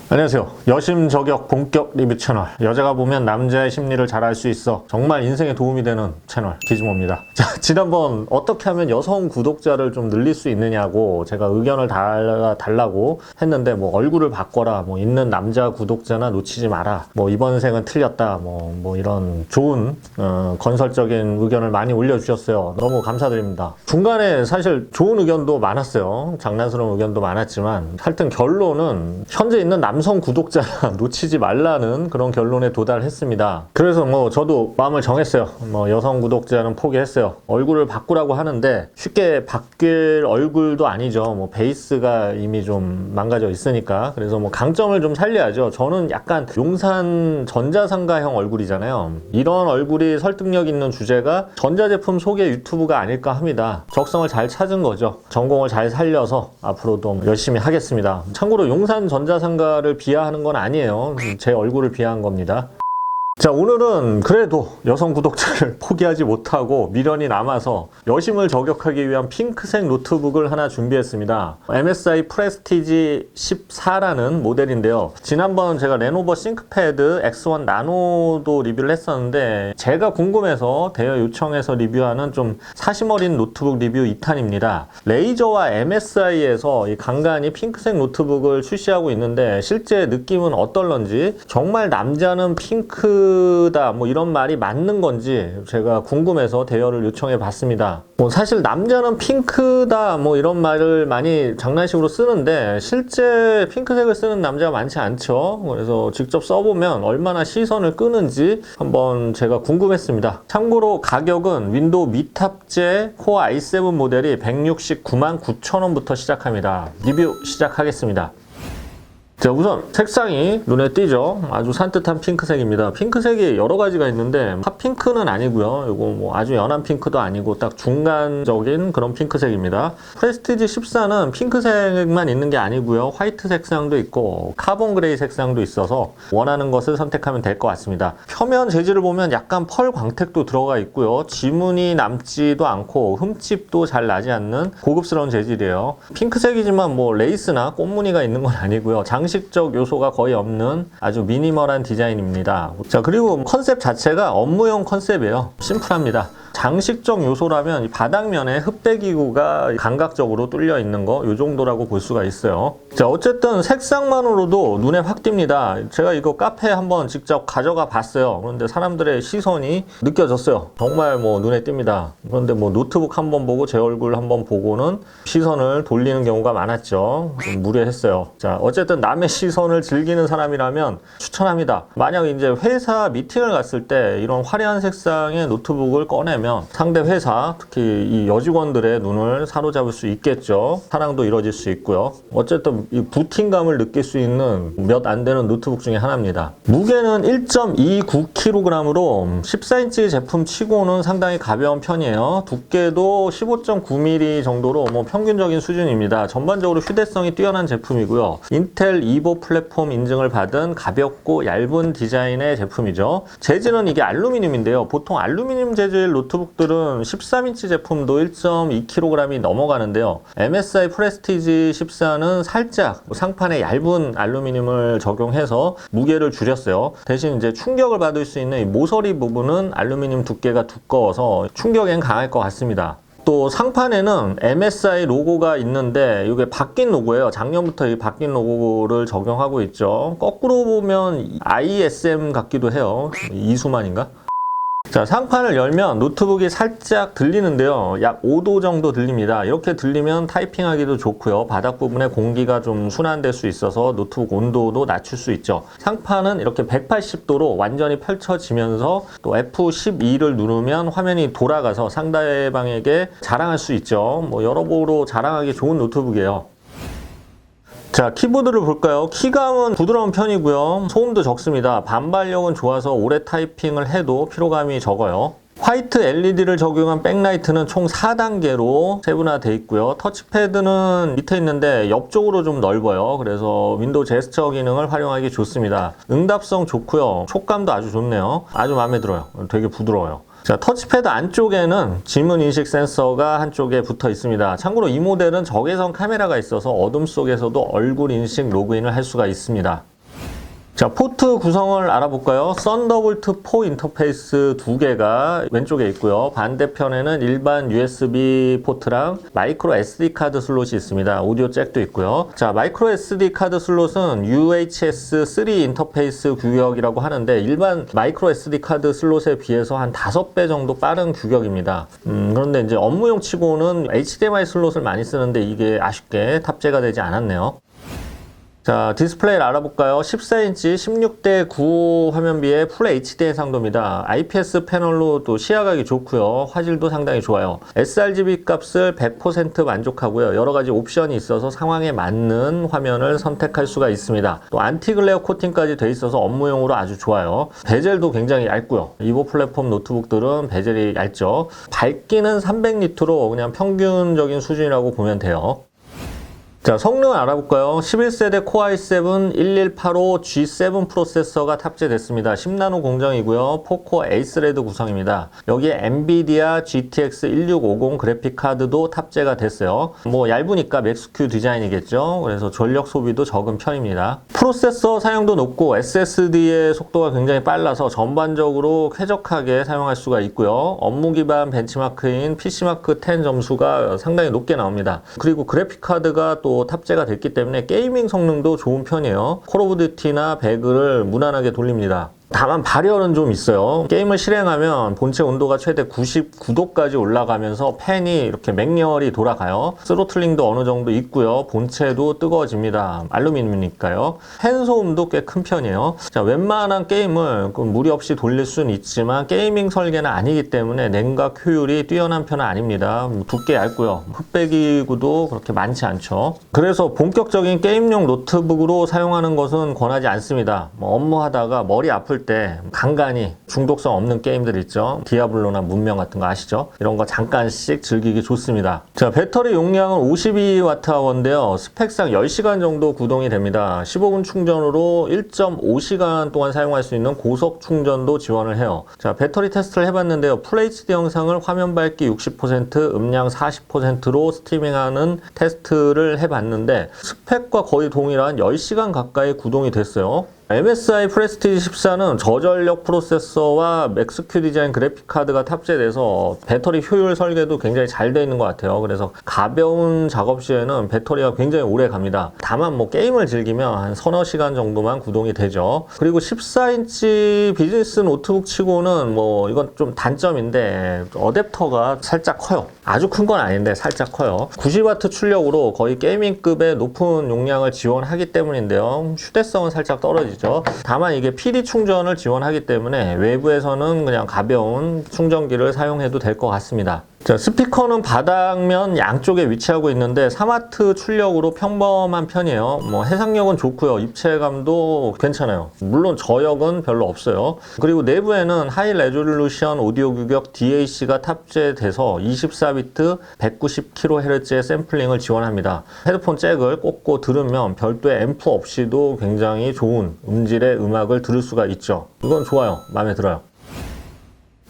안녕하세요. 여심 저격 본격 리뷰 채널. 여자가 보면 남자의 심리를 잘 알 수 있어 정말 인생에 도움이 되는 채널 기즈모입니다. 자, 지난번 어떻게 하면 여성 구독자를 좀 늘릴 수 있느냐고 제가 의견을 달라고 했는데 뭐 얼굴을 바꿔라, 뭐 있는 남자 구독자나 놓치지 마라, 뭐 이번 생은 틀렸다, 뭐 이런 좋은 건설적인 의견을 많이 올려주셨어요. 너무 감사드립니다. 중간에 사실 좋은 의견도 많았어요. 장난스러운 의견도 많았지만 하여튼 결론은 현재 있는 남성 구독자 놓치지 말라는 그런 결론에 도달했습니다. 그래서 뭐 저도 마음을 정했어요. 뭐 여성 구독자는 포기했어요. 얼굴을 바꾸라고 하는데 쉽게 바뀔 얼굴도 아니죠. 뭐 베이스가 이미 좀 망가져 있으니까. 그래서 뭐 강점을 좀 살려야죠. 저는 약간 용산 전자상가형 얼굴이잖아요. 이런 얼굴이 설득력 있는 주제가 전자제품 소개 유튜브가 아닐까 합니다. 적성을 잘 찾은 거죠. 전공을 잘 살려서 앞으로도 열심히 하겠습니다. 참고로 용산 전자상가를 비하하는 건 아니에요. 제 얼굴을 비하한 겁니다. 자, 오늘은 그래도 여성 구독자를 포기하지 못하고 미련이 남아서 여심을 저격하기 위한 핑크색 노트북을 하나 준비했습니다. MSI 프레스티지 14라는 모델인데요. 지난번 제가 레노버 싱크패드 X1 나노도 리뷰를 했었는데 제가 궁금해서 대여 요청해서 리뷰하는 좀 사심 어린 노트북 리뷰 2탄입니다. 레이저와 MSI에서 이 간간히 핑크색 노트북을 출시하고 있는데 실제 느낌은 어떨런지, 정말 남자는 핑크다 뭐 이런 말이 맞는 건지 제가 궁금해서 대여를 요청해 봤습니다. 뭐 사실 남자는 핑크다 뭐 이런 말을 많이 장난식으로 쓰는데 실제 핑크색을 쓰는 남자가 많지 않죠. 그래서 직접 써보면 얼마나 시선을 끄는지 한번 제가 궁금했습니다. 참고로 가격은 윈도우 미탑재 코어 i7 모델이 169만 9천원부터 시작합니다. 리뷰 시작하겠습니다. 자, 우선 색상이 눈에 띄죠. 아주 산뜻한 핑크색입니다. 핑크색이 여러 가지가 있는데 핫핑크는 아니고요. 이거 뭐 아주 연한 핑크도 아니고 딱 중간적인 그런 핑크색입니다. 프레스티지 14는 핑크색만 있는 게 아니고요. 화이트 색상도 있고 카본 그레이 색상도 있어서 원하는 것을 선택하면 될 것 같습니다. 표면 재질을 보면 약간 펄 광택도 들어가 있고요. 지문이 남지도 않고 흠집도 잘 나지 않는 고급스러운 재질이에요. 핑크색이지만 뭐 레이스나 꽃무늬가 있는 건 아니고요. 장식적 요소가 거의 없는 아주 미니멀한 디자인입니다. 자, 그리고 컨셉 자체가 업무용 컨셉이에요. 심플합니다. 장식적 요소라면 이 바닥면에 흑백기구가 감각적으로 뚫려 있는 거, 이 정도라고 볼 수가 있어요. 자, 어쨌든 색상만으로도 눈에 확 띕니다. 제가 이거 카페에 한번 직접 가져가 봤어요. 그런데 사람들의 시선이 느껴졌어요. 정말 뭐 눈에 띕니다. 그런데 뭐 노트북 한번 보고 제 얼굴 한번 보고는 시선을 돌리는 경우가 많았죠. 좀 무례했어요. 자, 어쨌든 남의 시선을 즐기는 사람이라면 추천합니다. 만약 이제 회사 미팅을 갔을 때 이런 화려한 색상의 노트북을 꺼내면 상대 회사, 특히 이 여직원들의 눈을 사로잡을 수 있겠죠. 사랑도 이루어질 수 있고요. 어쨌든 이 부팅감을 느낄 수 있는 몇 안 되는 노트북 중에 하나입니다. 무게는 1.29kg으로 14인치 제품 치고는 상당히 가벼운 편이에요. 두께도 15.9mm 정도로 뭐 평균적인 수준입니다. 전반적으로 휴대성이 뛰어난 제품이고요. 인텔 이보 플랫폼 인증을 받은 가볍고 얇은 디자인의 제품이죠. 재질은 이게 알루미늄인데요. 보통 알루미늄 재질 노트북들은 13인치 제품도 1.2kg이 넘어가는데요. MSI 프레스티지 14는 살짝 상판에 얇은 알루미늄을 적용해서 무게를 줄였어요. 대신 이제 충격을 받을 수 있는 이 모서리 부분은 알루미늄 두께가 두꺼워서 충격엔 강할 것 같습니다. 또 상판에는 MSI 로고가 있는데 이게 바뀐 로고예요. 작년부터 이 바뀐 로고를 적용하고 있죠. 거꾸로 보면 ISM 같기도 해요. 이수만인가? 자, 상판을 열면 노트북이 살짝 들리는데요. 약 5도 정도 들립니다. 이렇게 들리면 타이핑하기도 좋고요. 바닥 부분에 공기가 좀 순환될 수 있어서 노트북 온도도 낮출 수 있죠. 상판은 이렇게 180도로 완전히 펼쳐지면서 또 F12를 누르면 화면이 돌아가서 상대방에게 자랑할 수 있죠. 뭐 여러 보로 자랑하기 좋은 노트북이에요. 자, 키보드를 볼까요? 키감은 부드러운 편이고요. 소음도 적습니다. 반발력은 좋아서 오래 타이핑을 해도 피로감이 적어요. 화이트 LED를 적용한 백라이트는 총 4단계로 세분화되어 있고요. 터치패드는 밑에 있는데 옆쪽으로 좀 넓어요. 그래서 윈도우 제스처 기능을 활용하기 좋습니다. 응답성 좋고요. 촉감도 아주 좋네요. 아주 마음에 들어요. 되게 부드러워요. 자, 터치패드 안쪽에는 지문 인식 센서가 한쪽에 붙어 있습니다. 참고로 이 모델은 적외선 카메라가 있어서 어둠 속에서도 얼굴 인식 로그인을 할 수가 있습니다. 자, 포트 구성을 알아볼까요? 썬더볼트 4 인터페이스 두 개가 왼쪽에 있고요. 반대편에는 일반 USB 포트랑 마이크로 SD 카드 슬롯이 있습니다. 오디오 잭도 있고요. 자, 마이크로 SD 카드 슬롯은 UHS-3 인터페이스 규격이라고 하는데 일반 마이크로 SD 카드 슬롯에 비해서 한 5배 정도 빠른 규격입니다. 그런데 이제 업무용 치고는 HDMI 슬롯을 많이 쓰는데 이게 아쉽게 탑재가 되지 않았네요. 자, 디스플레이를 알아볼까요? 14인치 16:9 화면비의 풀 HD 해상도입니다. IPS 패널로 또 시야각이 좋고요. 화질도 상당히 좋아요. sRGB 값을 100% 만족하고요. 여러 가지 옵션이 있어서 상황에 맞는 화면을 선택할 수가 있습니다. 또 안티글레어 코팅까지 돼 있어서 업무용으로 아주 좋아요. 베젤도 굉장히 얇고요. 이보 플랫폼 노트북들은 베젤이 얇죠. 밝기는 300니트로 그냥 평균적인 수준이라고 보면 돼요. 자, 성능을 알아볼까요? 11세대 Core i7 1185G7 프로세서가 탑재됐습니다. 10나노 공정이고요. 4코어 에이스레드 구성입니다. 여기에 엔비디아 GTX 1650 그래픽 카드도 탑재가 됐어요. 뭐 얇으니까 맥스큐 디자인이겠죠. 그래서 전력 소비도 적은 편입니다. 프로세서 사용도 높고 SSD의 속도가 굉장히 빨라서 전반적으로 쾌적하게 사용할 수가 있고요. 업무 기반 벤치마크인 PC마크 10 점수가 상당히 높게 나옵니다. 그리고 그래픽 카드가 또 탑재가 됐기 때문에 게이밍 성능도 좋은 편이에요. 콜 오브 듀티나 배그를 무난하게 돌립니다. 다만 발열은 좀 있어요. 게임을 실행하면 본체 온도가 최대 99도까지 올라가면서 팬이 이렇게 맹렬히 돌아가요. 스로틀링도 어느 정도 있고요. 본체도 뜨거워집니다. 알루미늄이니까요. 팬 소음도 꽤 큰 편이에요. 자, 웬만한 게임을 무리 없이 돌릴 수는 있지만 게이밍 설계는 아니기 때문에 냉각 효율이 뛰어난 편은 아닙니다. 두께 얇고요. 흑배기구도 그렇게 많지 않죠. 그래서 본격적인 게임용 노트북으로 사용하는 것은 권하지 않습니다. 업무하다가 머리 아플 때 간간히 중독성 없는 게임들 있죠. 디아블로나 문명 같은 거 아시죠? 이런 거 잠깐씩 즐기기 좋습니다. 자, 배터리 용량은 52Wh인데요. 스펙상 10시간 정도 구동이 됩니다. 15분 충전으로 1.5시간 동안 사용할 수 있는 고속 충전도 지원을 해요. 자, 배터리 테스트를 해봤는데요. FHD 영상을 화면 밝기 60%, 음량 40%로 스트리밍하는 테스트를 해봤는데 스펙과 거의 동일한 10시간 가까이 구동이 됐어요. MSI 프레스티지 14는 저전력 프로세서와 맥스큐 디자인 그래픽 카드가 탑재돼서 배터리 효율 설계도 굉장히 잘 되어 있는 것 같아요. 그래서 가벼운 작업 시에는 배터리가 굉장히 오래 갑니다. 다만 뭐 게임을 즐기면 한 서너 시간 정도만 구동이 되죠. 그리고 14인치 비즈니스 노트북 치고는 뭐 이건 좀 단점인데 어댑터가 살짝 커요. 아주 큰 건 아닌데 살짝 커요. 90W 출력으로 거의 게이밍급의 높은 용량을 지원하기 때문인데요. 휴대성은 살짝 떨어지죠. 다만 이게 PD 충전을 지원하기 때문에 외부에서는 그냥 가벼운 충전기를 사용해도 될 것 같습니다. 자, 스피커는 바닥면 양쪽에 위치하고 있는데 3W 출력으로 평범한 편이에요. 뭐 해상력은 좋고요. 입체감도 괜찮아요. 물론 저역은 별로 없어요. 그리고 내부에는 하이 레졸루션 오디오 규격 DAC가 탑재돼서 24비트 190kHz의 샘플링을 지원합니다. 헤드폰 잭을 꽂고 들으면 별도의 앰프 없이도 굉장히 좋은 음질의 음악을 들을 수가 있죠. 이건 좋아요. 마음에 들어요.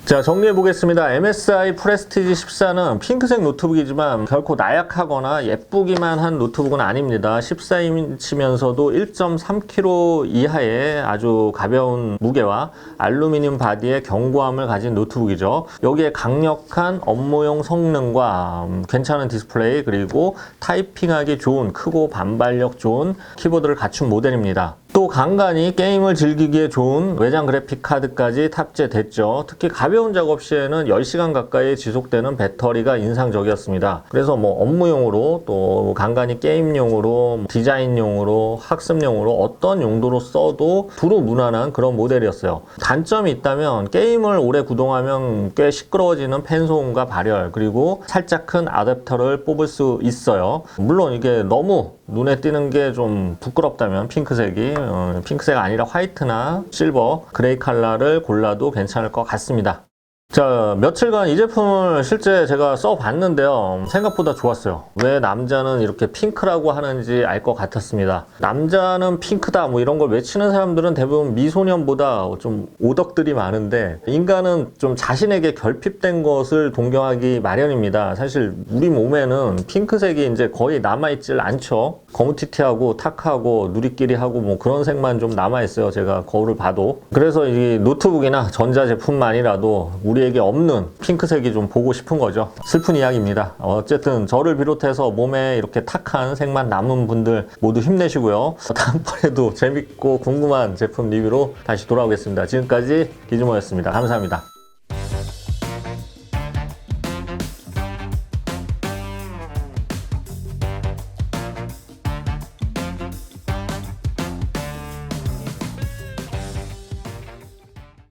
자, 정리해 보겠습니다. MSI 프레스티지 14는 핑크색 노트북이지만 결코 나약하거나 예쁘기만 한 노트북은 아닙니다. 14인치면서도 1.3kg 이하의 아주 가벼운 무게와 알루미늄 바디의 견고함을 가진 노트북이죠. 여기에 강력한 업무용 성능과 괜찮은 디스플레이 그리고 타이핑하기 좋은 크고 반발력 좋은 키보드를 갖춘 모델입니다. 또 간간히 게임을 즐기기에 좋은 외장 그래픽 카드까지 탑재됐죠. 특히 가벼운 작업 시에는 10시간 가까이 지속되는 배터리가 인상적이었습니다. 그래서 뭐 업무용으로 또 간간히 게임용으로 디자인용으로 학습용으로 어떤 용도로 써도 두루 무난한 그런 모델이었어요. 단점이 있다면 게임을 오래 구동하면 꽤 시끄러워지는 팬 소음과 발열 그리고 살짝 큰 어댑터를 뽑을 수 있어요. 물론 이게 너무 눈에 띄는 게 좀 부끄럽다면 핑크색이 핑크색 아니라 화이트나 실버, 그레이 컬러를 골라도 괜찮을 것 같습니다. 자, 며칠간 이 제품을 실제 제가 써봤는데요. 생각보다 좋았어요. 왜 남자는 이렇게 핑크라고 하는지 알 것 같았습니다. 남자는 핑크다 뭐 이런 걸 외치는 사람들은 대부분 미소년보다 좀 오덕들이 많은데, 인간은 좀 자신에게 결핍된 것을 동경하기 마련입니다. 사실 우리 몸에는 핑크색이 이제 거의 남아있질 않죠. 거무튀튀하고 탁하고 누리끼리하고 뭐 그런 색만 좀 남아있어요. 제가 거울을 봐도. 그래서 이 노트북이나 전자제품만이라도 우리에게 없는 핑크색이 좀 보고 싶은 거죠. 슬픈 이야기입니다. 어쨌든 저를 비롯해서 몸에 이렇게 탁한 색만 남은 분들 모두 힘내시고요. 다음번에도 재밌고 궁금한 제품 리뷰로 다시 돌아오겠습니다. 지금까지 기즈모였습니다. 감사합니다.